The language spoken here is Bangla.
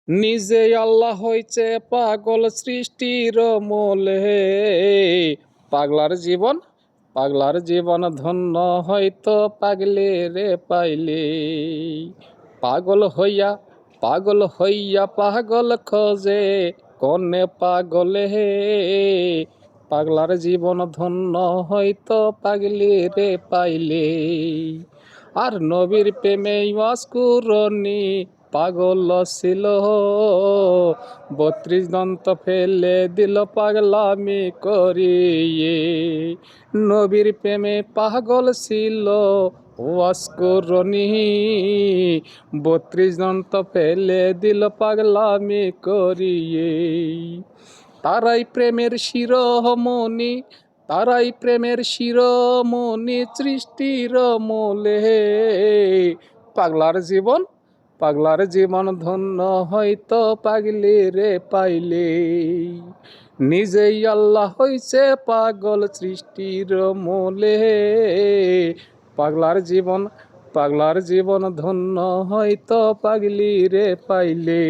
নিজে আল্লাহ হইছে পাগল সৃষ্টির মূলে। পাগলার জীবন ধন্য হয়তো পাগলে রে পাইলে। পাগল হইয়া পাগল খোঁজে কনে পাগলে। পাগলার জীবন ধন্য হয়তো পাগলি রে পাইলে। আর নবীর প্রেমে ওয়াসকুরনি পাগল ছিল, 32 দন্ত ফেলে দিল পাগলামি করিয়ে। নবীর প্রেমে পাগল ছিল ওয়াসকুরনি, 32 দন্ত ফেলে দিল পাগলামি করিয়ে। তারাই প্রেমের শিরোমণি সৃষ্টির মূলে। পাগলার জীবন ধন্য হয়তো পাগলি রে পাইলে। নিজেই আল্লাহ হইছে পাগল সৃষ্টির মূলে। পাগলার জীবন ধন্য হয়তো পাগলি রে পাইলে।